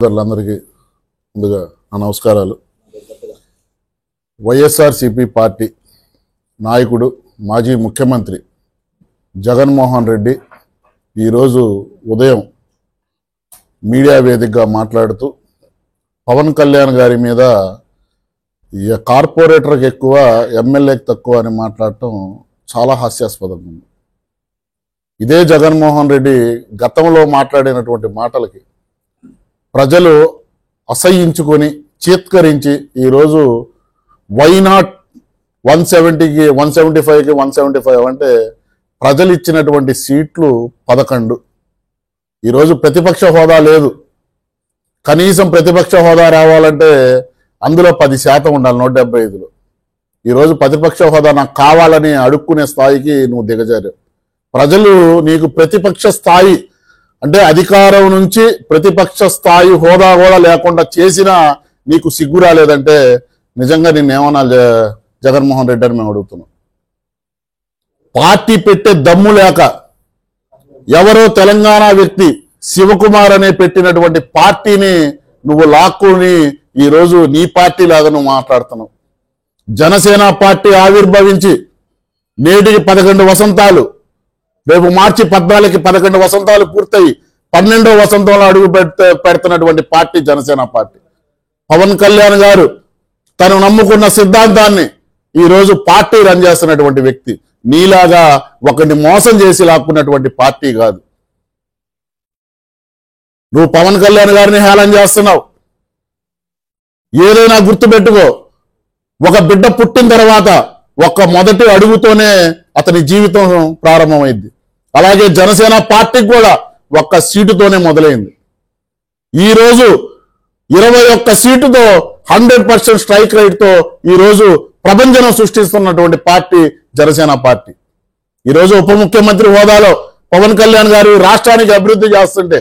అందరికీ ముందుగా నమస్కారాలు. వైఎస్ఆర్సీపీ పార్టీ నాయకుడు మాజీ ముఖ్యమంత్రి జగన్మోహన్ రెడ్డి ఈరోజు ఉదయం మీడియా వేదికగా మాట్లాడుతూ పవన్ కళ్యాణ్ గారి మీద కార్పొరేటర్కి ఎక్కువ ఎమ్మెల్యేకి తక్కువ అని మాట్లాడటం చాలా హాస్యాస్పదంగా ఉంది. ఇదే జగన్మోహన్ రెడ్డి గతంలో మాట్లాడినటువంటి మాటలకి ప్రజలు అసహ్యించుకొని చీత్కరించి ఈరోజు వై నాట్ 170కి 175కి 175 అంటే ప్రజలు ఇచ్చినటువంటి సీట్లు 11. ఈరోజు ప్రతిపక్ష హోదా లేదు. కనీసం ప్రతిపక్ష హోదా రావాలంటే అందులో 10% ఉండాలి 175లో. ఈరోజు ప్రతిపక్ష హోదా నాకు కావాలని అడుక్కునే స్థాయికి నువ్వు దిగజారావు. ప్రజలు నీకు ప్రతిపక్ష స్థాయి అంటే అధికారం నుంచి ప్రతిపక్ష స్థాయి హోదా కూడా లేకుండా చేసినా నీకు సిగ్గు రాలేదంటే నిజంగా నిన్నేమన్నా జగన్మోహన్ రెడ్డి అని మేము అడుగుతున్నాం. పార్టీ పెట్టే దమ్ము లేక ఎవరో తెలంగాణ వ్యక్తి శివకుమార్ అనే పెట్టినటువంటి పార్టీని నువ్వు లాక్కుని ఈరోజు నీ పార్టీ లాగా నువ్వు మాట్లాడుతున్నావు. జనసేన పార్టీ ఆవిర్భవించి నేటికి 11 వసంతాలు, రేపు మార్చి 14కి 11 వసంతాలు పూర్తయి 12వ వసంతంలో అడుగు పెడుతున్నటువంటి పార్టీ జనసేన పార్టీ. పవన్ కళ్యాణ్ గారు తను నమ్ముకున్న సిద్ధాంతాన్ని ఈరోజు పార్టీ రన్ చేస్తున్నటువంటి వ్యక్తి. నీలాగా ఒకరిని మోసం చేసి లాక్కున్నటువంటి పార్టీ కాదు. నువ్వు పవన్ కళ్యాణ్ గారిని హేళన చేస్తున్నావు. ఏదైనా గుర్తుపెట్టుకో, ఒక బిడ్డ పుట్టిన తర్వాత మొదటి అడుగుతోనే అతని జీవితం ప్రారంభమైంది. అలాగే జనసేన పార్టీకి కూడా 1 సీటుతోనే మొదలైంది. ఈరోజు 21 సీటుతో 100% స్ట్రైక్ రేట్తో ఈరోజు ప్రభంజనం సృష్టిస్తున్నటువంటి పార్టీ జనసేన పార్టీ. ఈరోజు ఉప ముఖ్యమంత్రి హోదాలో పవన్ కళ్యాణ్ గారు రాష్ట్రానికి అభివృద్ధి చేస్తుంటే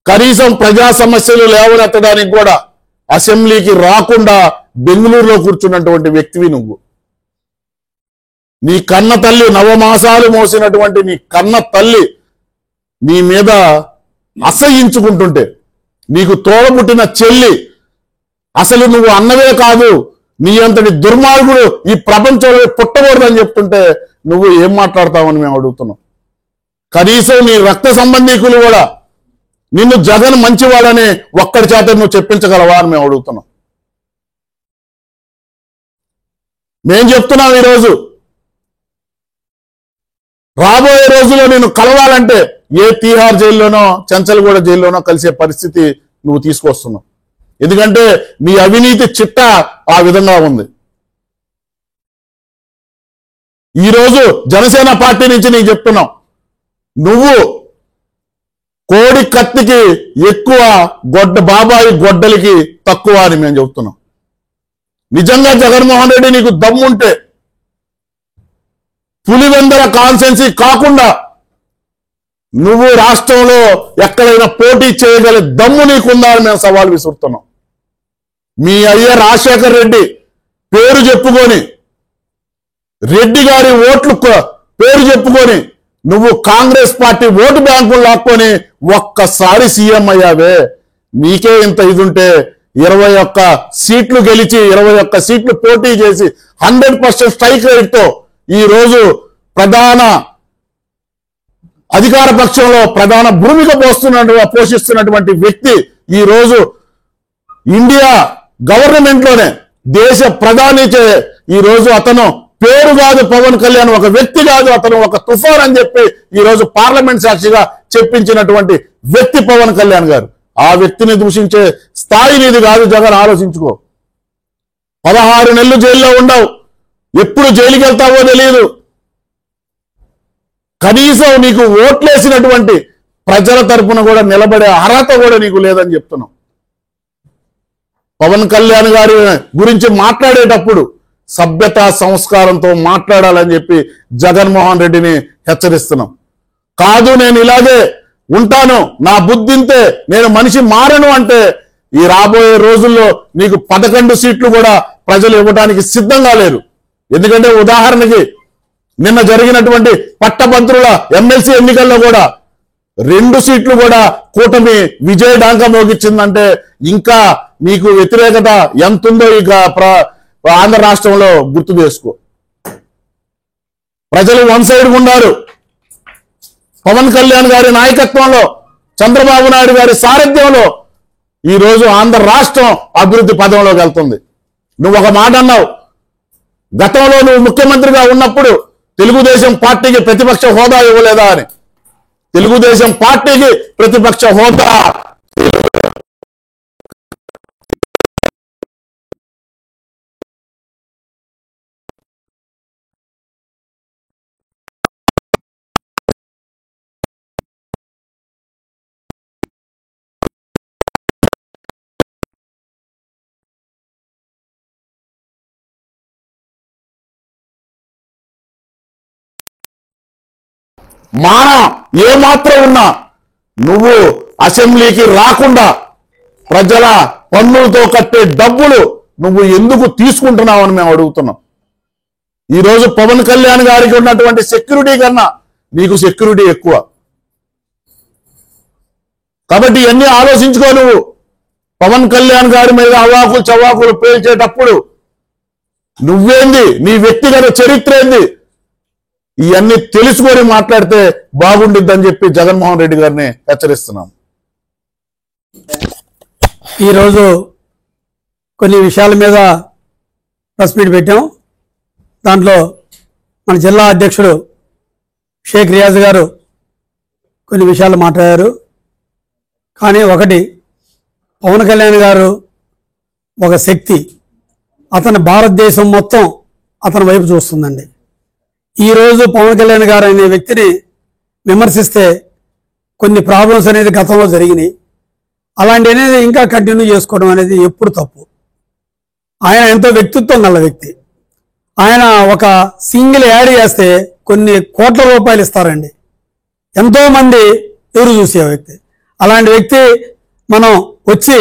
కనీసం ప్రజా సమస్యలు లేవనెత్తడానికి కూడా అసెంబ్లీకి రాకుండా బెంగళూరులో కూర్చున్నటువంటి వ్యక్తివి నువ్వు. నీ కన్న తల్లి నవమాసాలు మోసినటువంటి నీ కన్న తల్లి నీ మీద అసహ్యించుకుంటుంటే, నీకు తోడబుట్టిన చెల్లి అసలు నువ్వు అన్నవే కాదు, నీ అంతటి దుర్మార్గుడు ఈ ప్రపంచంలో పుట్టకూడదని చెప్తుంటే నువ్వు ఏం మాట్లాడతావని మేము అడుగుతున్నాం. కనీసం నీ రక్త సంబంధీకులు కూడా నిన్ను జగన్ మంచివాడని ఒక్కడి చేత నువ్వు చెప్పించగలవా అని మేము అడుగుతున్నాం. మేం చెప్తున్నాం, ఈరోజు రాబోయే రోజుల్లో నేను కలవాలంటే ఏ తీహార్ జైల్లోనో చెంచల్గూడ జైల్లోనో కలిసే పరిస్థితి నువ్వు తీసుకొస్తున్నావు. ఎందుకంటే నీ అవినీతి చిట్ట ఆ విధంగా ఉంది. ఈరోజు జనసేన పార్టీ నుంచి నీకు చెప్తున్నాం, నువ్వు కోడి కత్తికి ఎక్కువ బాబాయి గొడ్డలికి తక్కువ అని మేము చెప్తున్నాం. నిజంగా జగన్మోహన్ రెడ్డి నీకు దమ్ముంటే పులివెందల కాన్స్టెన్సీ కాకుండా నువ్వు రాష్ట్రంలో ఎక్కడైనా పోటీ చేయగల దమ్ము నీకుందా అని మేము సవాల్ విసురుతున్నాం. మీ అయ్య రాజశేఖర్ రెడ్డి పేరు చెప్పుకొని, రెడ్డి గారి ఓట్లు పేరు చెప్పుకొని నువ్వు కాంగ్రెస్ పార్టీ ఓటు బ్యాంకులు లాక్కొని ఒక్కసారి సీఎం అయ్యావే. నీకే ఇంత ఇదుంటే 21 సీట్లు గెలిచి 21 సీట్లు పోటీ చేసి 100% స్ట్రైక్ రేట్తో ఈరోజు ప్రధాన అధికార పక్షంలో ప్రధాన భూమిక పోషిస్తున్నటువంటి వ్యక్తి ఈరోజు ఇండియా గవర్నమెంట్లోనే దేశ ప్రధాని ఈరోజు అతను పేరు కాదు పవన్ కళ్యాణ్, ఒక వ్యక్తి కాదు, అతను ఒక తుఫాన్ అని చెప్పి ఈరోజు పార్లమెంట్ సాక్షిగా చెప్పించినటువంటి వ్యక్తి పవన్ కళ్యాణ్ గారు. ఆ వ్యక్తిని దూషించే స్థాయి నీది కాదు జగన్, ఆలోచించుకో. 16 నెలలు జైల్లో ఉండవు, ఎప్పుడు జైలుకి వెళ్తావో తెలియదు. కనీసం నీకు ఓట్లేసినటువంటి ప్రజల తరపున కూడా నిలబడే అర్హత కూడా నీకు లేదని చెప్తున్నాం. పవన్ కళ్యాణ్ గారి గురించి మాట్లాడేటప్పుడు సభ్యత సంస్కారంతో మాట్లాడాలని చెప్పి జగన్మోహన్ రెడ్డిని హెచ్చరిస్తున్నాం. కాదు నేను ఇలాగే ఉంటాను, నా బుద్ధింతే, నేను మనిషి మారను అంటే ఈ రాబోయే రోజుల్లో నీకు 11 సీట్లు కూడా ప్రజలు ఇవ్వడానికి సిద్ధంగా లేరు. ఎందుకంటే ఉదాహరణకి నిన్న జరిగినటువంటి పట్టభద్రుల ఎమ్మెల్సీ ఎన్నికల్లో కూడా 2 సీట్లు కూడా కూటమి విజయడాంక మోగించిందంటే ఇంకా నీకు వ్యతిరేకత ఎంత ఉందో ఇక ఆంధ్ర రాష్ట్రంలో గుర్తు చేసుకో. ప్రజలు వన్ సైడ్ ఉన్నారు. పవన్ కళ్యాణ్ గారి నాయకత్వంలో, చంద్రబాబు నాయుడు గారి సారథ్యంలో ఈరోజు ఆంధ్ర రాష్ట్రం అభివృద్ధి పదంలోకి వెళ్తుంది. నువ్వు ఒక మాట అన్నావు, గతంలో నువ్వు ముఖ్యమంత్రిగా ఉన్నప్పుడు తెలుగుదేశం పార్టీకి ప్రతిపక్ష హోదా ఇవ్వలేదా అని. తెలుగుదేశం పార్టీకి ప్రతిపక్ష హోదా ఏమాత్రం ఉన్నా నువ్వు అసెంబ్లీకి రాకుండా ప్రజల పన్నులతో కట్టే డబ్బులు నువ్వు ఎందుకు తీసుకుంటున్నావని మేము అడుగుతున్నాం. ఈరోజు పవన్ కళ్యాణ్ గారికి ఉన్నటువంటి సెక్యూరిటీ కన్నా నీకు సెక్యూరిటీ ఎక్కువ. కాబట్టి ఇవన్నీ ఆలోచించుకో. నువ్వు పవన్ కళ్యాణ్ గారి మీద అవాకులు చవాకులు పేల్చేటప్పుడు నువ్వేంది, నీ వ్యక్తిగత చరిత్ర ఏంది, ఇవన్నీ తెలుసుకొని మాట్లాడితే బాగుండిద్దని చెప్పి జగన్మోహన్ రెడ్డి గారిని హెచ్చరిస్తున్నాం. ఈరోజు కొన్ని విషయాల మీద ప్రెస్ మీట్ పెట్టాం. దాంట్లో మన జిల్లా అధ్యక్షుడు షేక్ రియాజ్ గారు కొన్ని విషయాలు మాట్లాడారు. కానీ ఒకటి, పవన్ కళ్యాణ్ గారు ఒక శక్తి, అతని భారతదేశం మొత్తం అతని వైపు చూస్తుందండి. ఈరోజు పవన్ కళ్యాణ్ గారు అనే వ్యక్తిని విమర్శిస్తే కొన్ని ప్రాబ్లమ్స్ అనేది గతంలో జరిగినాయి. అలాంటి అనేది ఇంకా కంటిన్యూ చేసుకోవడం అనేది ఎప్పుడు తప్పు. ఆయన ఎంతో వ్యక్తిత్వం గల వ్యక్తి. ఆయన ఒక సింగిల్ యాడ్ చేస్తే కొన్ని కోట్ల రూపాయలు ఇస్తారండి. ఎంతోమంది ఎదురు చూసే వ్యక్తి. అలాంటి వ్యక్తి మనం వచ్చి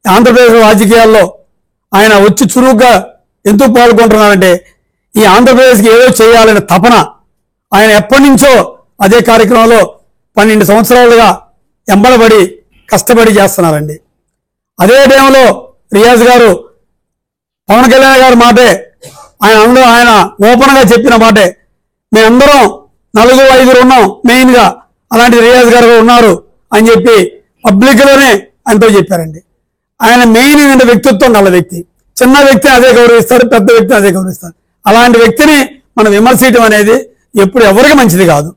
ఆంధ్రప్రదేశ్ రాజకీయాల్లో ఆయన వచ్చి చురుగ్గా ఎందుకు పాల్గొంటున్నారంటే ఈ ఆంధ్రప్రదేశ్కి ఏదో చేయాలనే తపన. ఆయన ఎప్పటి నుంచో అదే కార్యక్రమంలో 12 సంవత్సరాలుగా ఎంబడబడి కష్టపడి చేస్తున్నారండి. అదే టైంలో రియాజ్ గారు పవన్ కళ్యాణ్ గారి మాటే ఆయన ఓపెన్గా చెప్పిన మాటే, మేమందరం 4-5 ఉన్నాం మెయిన్గా, అలాంటి రియాజ్ గారు ఉన్నారు అని చెప్పి పబ్లిక్లోనే ఆయనతో చెప్పారండి. ఆయన మెయిన్ ఏంటంటే వ్యక్తిత్వం గల వ్యక్తి. చిన్న వ్యక్తిని అదే గౌరవిస్తారు, పెద్ద వ్యక్తిని అదే గౌరవిస్తారు. అలాంటి వ్యక్తిని మనం విమర్శించడం అనేది ఎప్పుడు ఎవరికి మంచిది కాదు.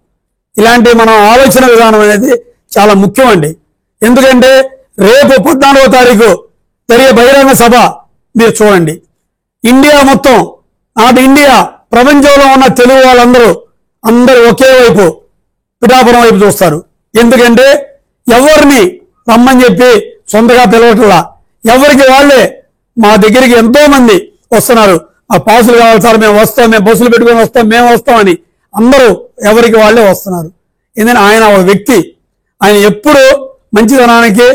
ఇలాంటి మనం ఆలోచన విధానం అనేది చాలా ముఖ్యం అండి. ఎందుకంటే రేపు 14వ తారీఖు జరిగే బహిరంగ సభ మీరు చూడండి. ఇండియా మొత్తం, నాటి ఇండియా, ప్రపంచంలో ఉన్న తెలుగు వాళ్ళందరూ ఒకే వైపు పిఠాపురం వైపు చూస్తారు. ఎందుకంటే ఎవరిని రమ్మని చెప్పి సొంతగా పిలవట్లా, ఎవరికి వాళ్ళే మా దగ్గరికి ఎంతో మంది వస్తున్నారు. ఆ పాసులు కావాలి సార్, మేము వస్తాం, మేము బస్సులు పెట్టుకొని వస్తాం, మేము వస్తామని అందరూ ఎవరికి వాళ్ళే వస్తున్నారు. ఎందుకంటే ఆయన ఒక వ్యక్తి, ఆయన ఎప్పుడు మంచితనానికి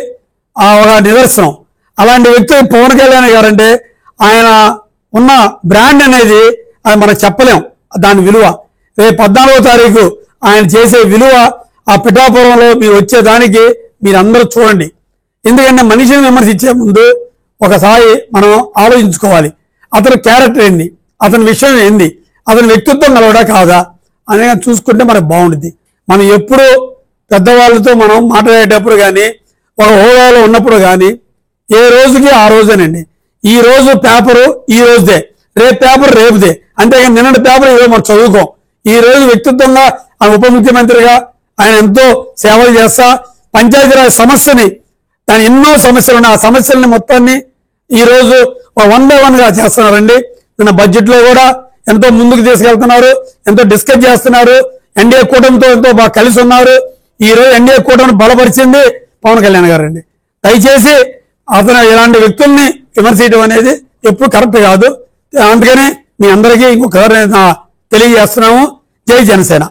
ఒక నిదర్శనం. అలాంటి వ్యక్తి పవన్ కళ్యాణ్ గారంటే ఆయన ఉన్న బ్రాండ్ అనేది అది మనం చెప్పలేం దాని విలువ. రేపు 14వ తారీఖు ఆయన చేసే విలువ ఆ పిఠాపురంలో మీరు వచ్చేదానికి మీరందరూ చూడండి. ఎందుకంటే మనిషిని విమర్శించే ముందు ఒకసారి మనం ఆలోచించుకోవాలి. అతని క్యారెక్టర్ ఏంది, అతని విషయం ఏంది, అతని వ్యక్తిత్వం కలవడా కాదా అనేది చూసుకుంటే మనకు బాగుంటుంది. మనం ఎప్పుడూ పెద్దవాళ్ళతో మనం మాట్లాడేటప్పుడు కానీ, ఒక హోదాలో ఉన్నప్పుడు కానీ ఏ రోజుకి ఆ రోజేనండి. ఈ రోజు పేపరు ఈ రోజుదే, రేపు పేపర్ రేపుదే. అంతేగాని నిన్నటి పేపర్ ఈరోజు మనం చదువుకోం. ఈ రోజు వ్యక్తిత్వంగా ఆయన ఉప ముఖ్యమంత్రిగా ఆయన ఎంతో సేవలు చేస్తా పంచాయతీరాజ్ సమస్యని, దాని ఎన్నో సమస్యలు ఉన్నాయి, ఆ సమస్యలని మొత్తాన్ని ఈరోజు 1 by 1గా చేస్తున్నారండి. నిన్న బడ్జెట్లో కూడా ఎంతో ముందుకు తీసుకెళ్తున్నారు, ఎంతో డిస్కస్ చేస్తున్నారు. ఎన్డీఏ కూటమితో ఎంతో బాగా కలిసి ఉన్నారు. ఈ రోజు ఎన్డీఏ కూటమిని బలపరిచింది పవన్ కళ్యాణ్ గారు అండి. దయచేసి అతను ఇలాంటి వ్యక్తుల్ని విమర్శించడం అనేది ఎప్పుడు కరెక్ట్ కాదు. అందుకని మీ అందరికీ ఇంకొకసారి తెలియజేస్తున్నాము. జై జనసేన.